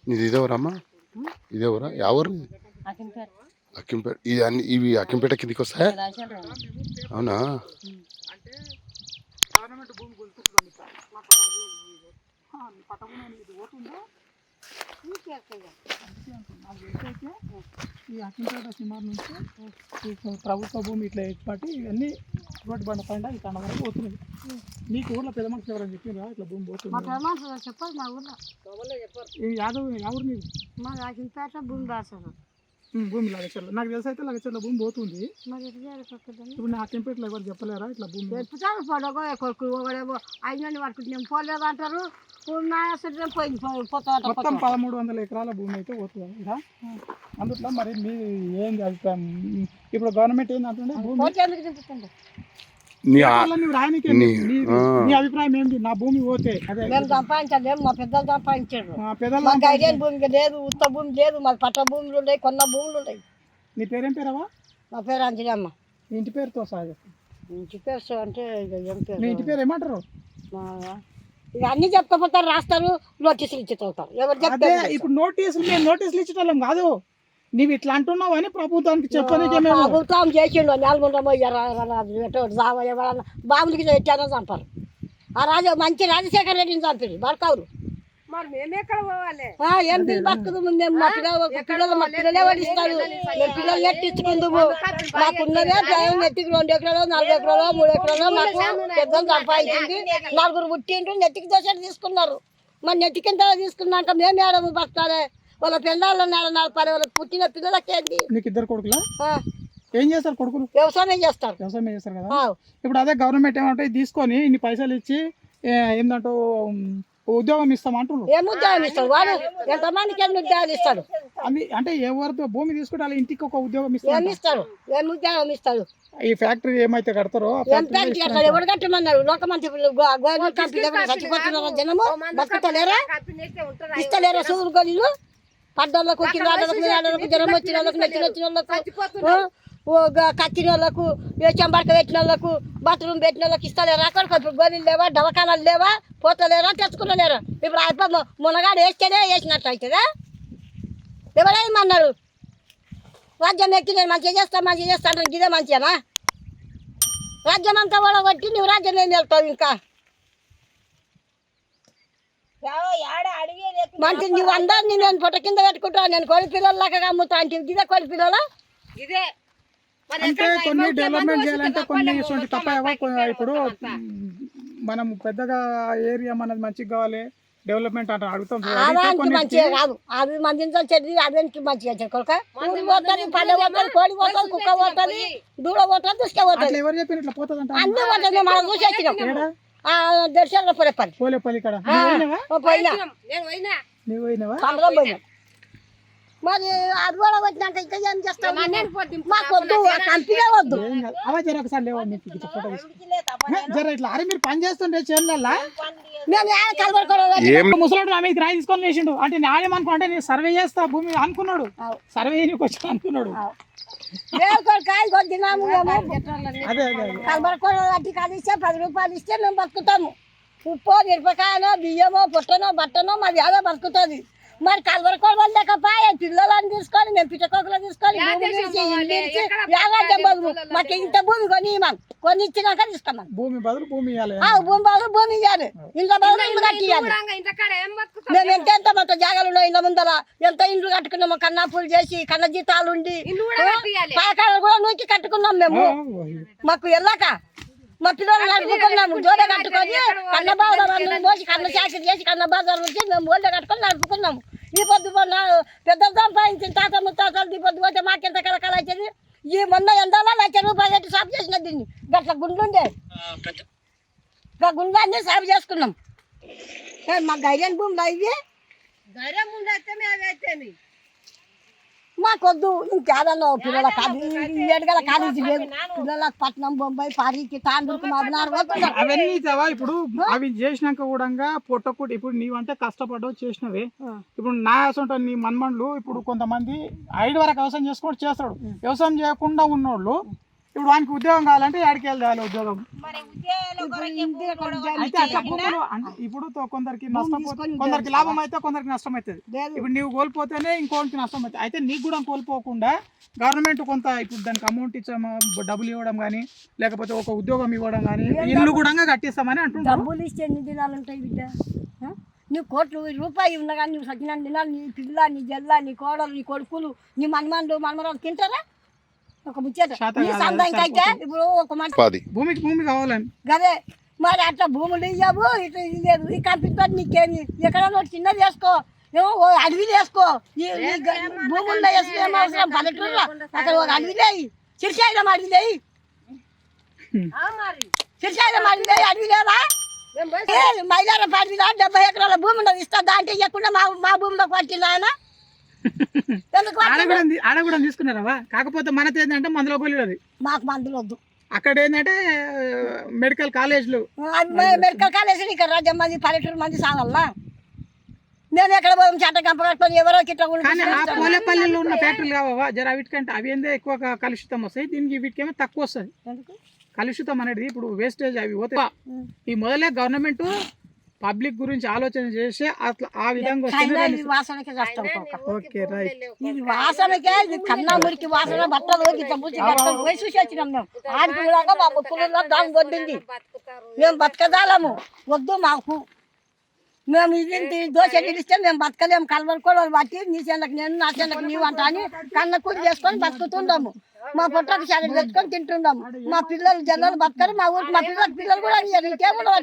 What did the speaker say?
నీది ఇదేవరమ్మా? ఇదేవరా? ఎవరు? అక్కింపేట. ఇది అన్ని ఇవి అక్కింపేట కిందికి వస్తాయా? అవునా? ఈ అక్కింపేట సినిమా నుంచి ప్రభుత్వ భూమి ఇట్లా ఏర్పాటి ఇవన్నీ రోడ్డు బండ పైన ఈ కండ వరకు పోతున్నాయి. మీకు ఊర్లో పెద్ద మనుషులు ఎవరైనా చెప్పిరా ఇట్లా భూమి పోతుంది? చెప్పాలి మా ఊర్లో యాదవ్ ఎవరు మీరు? మా అక్కింపేట భూమి రాశారు. భూమి లగచర్ల నాకు తెలిసి అయితే లగచర్ల భూమి పోతుంది. మరి ఇప్పుడు నా అక్కింపేటలో ఎవరు చెప్పలేరా ఇట్లా భూమి? చెప్తాను పొడగో కొడుకు అయిన వరకు నేను పోలేదు అంటారు. పోయింది మొత్తం 1300 ఎకరాల భూమి అయితే పోతుంది కదా. అందుట్లో మరి మీ ఏంది అభిప్రాయం? ఇప్పుడు గవర్నమెంట్ ఏంటంటే భూమి నువ్వు రాయనికి నీ అభిప్రాయం ఏంటి? నా భూమి పోతే అదే మేము సంపాదించలేము, మా పెద్దలు సంపాదించారు. పెద్దలు మాకు ఐడియన్ భూమి లేదు, ఉత్త భూమి లేదు, మాకు పట్ట భూములు ఉన్నాయి, కొన్న భూములు ఉన్నాయి. నీ పేరేం పేరవా? మా పేరు అంజనమ్మ. ఇంటి పేరుతో సహా ఇంటి పేరు అంటే ఏం పేరు? నీ ఇంటి పేరు ఏమంటారు? ఇక అన్ని చెప్పకపోతారు, రాస్తారు, నోటీసులు ఇచ్చి తోతారు. ఎవరు చెప్తే ఇప్పుడు మేము నోటీసులు ఇచ్చటం కాదు, నువ్వు ఇట్లా అంటున్నావు అని ప్రభుత్వానికి చెప్పడానికి ప్రభుత్వం చేసిండు. నెలకొండమో జావ ఎవరన్నా బాబులకి పెట్టారో చంపారు. ఆ రాజు మంచి రాజశేఖర రెడ్డిని చంపారు బడకవురు. మరి మేమెక్కడ పోవాలి? ఏం బిల్ బతుకుదు మేము మా పిల్లలే వడిస్తారు. మేము పిల్లలు నెట్టించుకుందుము. మాకున్నదే నెత్తికి 2 ఎకరాలు 4 ఎకరాలు 3 ఎకరాలు మాకు పెద్దలు సంపాదించింది. 4 పుట్టిండ్రు నెత్తికి దోషాలు తీసుకున్నారు. మరి నెత్తికి ఎంత తీసుకున్నాక మేము ఏడము బతకాలి? వాళ్ళ పిల్లలు నడపాలి. వాళ్ళకి పుట్టిన పిల్లలకేంటి? నీకు 2 కొడుకులా? ఏం చేస్తారు కొడుకులు? వ్యవసాయం చేస్తారు. వ్యవసాయం చేస్తారు కదా. ఇప్పుడు అదే గవర్నమెంట్ ఏమంటే తీసుకొని ఇన్ని పైసలు ఇచ్చి ఏంటంటూ ఉద్యోగం ఇస్తామంటున్నారు. ఏం ఉద్యోగం ఇస్తాడు వాడు? ఎంతమందికి ఎన్ని ఉద్యోగాలు ఇస్తాడు? అంటే ఎవరితో భూమి తీసుకుంటే వాళ్ళ ఇంటికి ఒక ఉద్యోగం ఏమి ఇస్తాడు? ఏం ఉద్యోగం ఇస్తాడు? ఈ ఫ్యాక్టరీ ఏమైతే కడతారో ఎవరు కట్టమన్నారు? లోకమంత్రి గవర్నమెంట్ కంపెనీ చచ్చిపోతున్నారు. జనము బతుకుతలేరా? ఇస్తలేరా? సూరు గొల్లు పడ్డోళ్ళకు కింద జ్వరం వచ్చిన వాళ్ళకు నెచ్చిన వచ్చిన వాళ్ళకు కత్తిన వాళ్ళకు చెంబడక పెట్టిన వాళ్ళకు బాత్రూమ్ పెట్టిన వాళ్ళకి ఇస్తలేరా? అక్కడ గొర్రెలు లేవా? దవాఖానాలు లేవా? పోతలేరా? తెచ్చుకునలేరా? ఇప్పుడు అయిపోయి మునగాడు వేస్తేనే వేసినట్టు అవుతుందా? ఎవరేమన్నారు? రాజ్యం ఎక్కి నేను మంచిగా చేస్తాను ఇదే మంచిగానా? రాజ్యం అంతా ఓడగొట్టి నువ్వు రాజ్యం ఏం వెళ్తావు? ఇంకా మంచి నువ్వు అందరినీ నేను పొట్ట కింద పెట్టుకుంటా, నేను కోడి పిల్లలలాగా అమ్ముతా అంటే ఇదే కోడి పిల్లల ఇదే అంటే కొన్ని డెవలప్మెంట్ చేయాలంటే కొన్ని ఇటువంటి తప్ప. ఇప్పుడు మనం పెద్దగా ఏరియా మనది మంచిగా కావాలి డెవలప్మెంట్ అంటే అడుగుతాం. అదానికి మంచిగా కాదు, అది మందించాలి చెడ్డి, అదానికి మంచిగా కొడుక ఊరి పోతుంది, పల్లె పోతుంది, కోడి పోతుంది, కుక్క పోతుంది, దూడ పోతుంది, దుష్క పోతుంది. ఎవరు చెప్పారు ఇట్లా పోతుంది అంటే? అన్ని పోతుంది. మనం చూసి వచ్చినాం దర్శనంలో పోలేపల్లి పోలేపల్లి ఇక్కడ పోయినా పండుగ పోయినా. మరి అది కూడా వచ్చినాక ఇంకా ఏం చేస్తాం? మాకు వద్దు, కంపెనీ వద్దు. అవా జర ఒకసారి లేవా జర ఇట్లా అరే మీరు పని చేస్తుండే చేనులల్లా ముసలాడు ఆమె రాయి తీసుకొని వేసిండు అంటే న్యాయం అనుకుంటే నేను సర్వే చేస్తా భూమి అనుకున్నాడు. సర్వే వచ్చి అనుకున్నాడు. వడ్డీ కాదు ఇస్తే 10 రూపాయలు ఇస్తే మేము బతుకుతాము. ఉప్పు మిరపకాయనో బియ్యమో పుట్టనో బట్టనో మాది ఏదో బతుకుతుంది. మరి కలవరకోడు వాళ్ళు లేకపోయా పిల్లలని తీసుకొని మేము పిట్టకోకలు తీసుకొని మాకు ఇంత భూమి కొని ఇచ్చినాక తీసుకోమని. భూమి బదులు భూమి ఇవ్వాలి. భూమి బదులు భూమి ఇవ్వాలి. ఇంట్లో బదులు ఇల్లు కట్టియాలి. మేము ఎంత మొత్తం జాగాలు ఉన్నాయి. ఇళ్ళ ముందర ఎంత ఇండ్లు కట్టుకున్నాము. కన్నా పూలు చేసి కన్న జీతాలు ఉండి పాకాలు కూడా నూకి కట్టుకున్నాం మేము. మాకు వెళ్ళాక మా పిల్లలు నడుపుకున్నాము. జోడ కట్టుకొని కన్న బాజారు పోసి కన్న చాకరీ చేసి కన్న బాజారు వచ్చి మేము ఓళ్ళ కట్టుకొని నడుపుకున్నాము. ఈ పొద్దు పెద్దలు సంపాదించిన తాత ముత్తాతలు ఈ పొద్దు పోతే మాకెంత కలకల వచ్చేది. ఈ మొన్న ఎండాలో 1,00,000 రూపాయలు పెట్టి సాగు చేసిన దీన్ని గట్ల గుండ్లుండే గుండ్లు అన్నీ సాగు చేసుకున్నాం. మా గైడెన్ భూములు ఇవి ధైర్యం ఉండేది మాకొద్దు. ఇంకేదన్నా పిల్లల ఏడుగల కాలేజీ లేదు. పిల్లలకు పట్నం బొంబాయి పారికి తాండూరుకు అవన్నీ ఇప్పుడు అవి చేసినాక కూడా పొట్టకూటి. ఇప్పుడు నీవంటే కష్టపడ్డావు చేసినవే. ఇప్పుడు నా అసలు నీ మన్మన్లు ఇప్పుడు కొంతమంది 5 వరకు వ్యవసాయం చేసుకుంటూ చేస్తాడు. వ్యవసాయం చేయకుండా ఉన్నోళ్ళు ఇప్పుడు వానికి ఉద్యోగం కావాలంటే ఏడికి వెళ్ళాలి ఉద్యోగం. అయితే అట్లా భూములు అంటే ఇప్పుడు కొందరికి నష్టం కొందరికి లాభం అయితే కొందరికి నష్టం అవుతుంది. ఇప్పుడు నీవు కోల్పోతేనే ఇంకోటికి నష్టం అవుతుంది. అయితే నీకు కూడా కోల్పోకుండా గవర్నమెంట్ కొంత ఇప్పుడు దానికి అమౌంట్ ఇచ్చాము, డబ్బులు ఇవ్వడం కానీ లేకపోతే ఒక ఉద్యోగం ఇవ్వడం కానీ ఇల్లు కూడా కట్టిస్తామని అంటున్నాను. డబ్బులు ఇస్తే ఎన్ని దినాలు ఉంటాయి బిడ్డ? నువ్వు కోట్లు రూపాయి ఉన్నా కానీ నువ్వు సచ్చినాన్ని దినాలు నీ పిల్ల నీ జల్ల నీ కోడలు నీ కొడుకులు నీ మనమరాలు తింటారా? ఒక ముచ్చట నీ సందానికి అయితే ఇప్పుడు ఒక మనిషి భూమి కావాలని గదే మరి అట్లా భూములు ఇవ్వవు, ఇట్లా ఇది లేదు. ఈ కంపెనీ నీకేమి ఎక్కడన్నా చిన్నది వేసుకో, ఏమో అడవి వేసుకో. భూముల్లో వేసుకు ఏమో అవసరం? పల్లెటూరులో అక్కడ ఒక అడవి లేయి, చిరిసాయిలం అడవి లేయి, చిరిసాయిలం అడవి లేయి, అడవి లేదా? మైలార పాడిన 70 ఎకరాల భూమి ఉన్నది, ఇస్తా దాంట్లో ఇవ్వకుండా మా భూమిలో పట్టింది ఆయన. ఆడ కూడా తీసుకున్నారా? కాకపోతే మనది ఏంటంటే మందులో గొలిది, మాకు మందులు వద్దు. అక్కడ ఏంటంటే మెడికల్ కాలేజీలు, మెడికల్ కాలేజీలు ఇక్కడ రాజ్యం మంది పల్లెటూరు మంది సాగల్లా. నేను ఎక్కడ పోయి చెట్ట కంప కట్టుకొని ఎవరో కిట్ట. కానీ ఆ పోలేపల్లిలో ఉన్న ఫ్యాక్టరీలు కావా జర వీటికంటే అవి ఏందే ఎక్కువ కలుషితం వస్తాయి, దీనికి వీటికేమో తక్కువ వస్తుంది. కలుషితం అనేది ఇప్పుడు వేస్టేజ్ అవి పోతే ఈ మొదలే గవర్నమెంట్ పబ్లిక్ గురించి ఆలోచన చేసి అట్లా ఆ విధంగా వాసనకే కష్టం. Okay right. ఇది వాసనకే ఇది కన్నా మురికి వాసన బట్టలు పోయి చూసి వచ్చినాం మేము. ఆడికి కూడా మా ముక్కులలో దాని వద్దింది, మేము బతకదాలము వద్దు మాకు. మేము ఇది దోశ ఇస్తే మేము బతకలేము. కలవరుకోవాలి బట్టి నీ చెందకు నేను నా చెందకు నీవు అంట అని కన్న కూలి చేసుకొని బతుకుతుండము. మా పొట్టకు శాలరీ పెట్టుకొని తింటుండము. మా పిల్లలు జల్లలు బతకరు, మా ఊరికి మా పిల్లలు కూడా ఇంకేముండవు.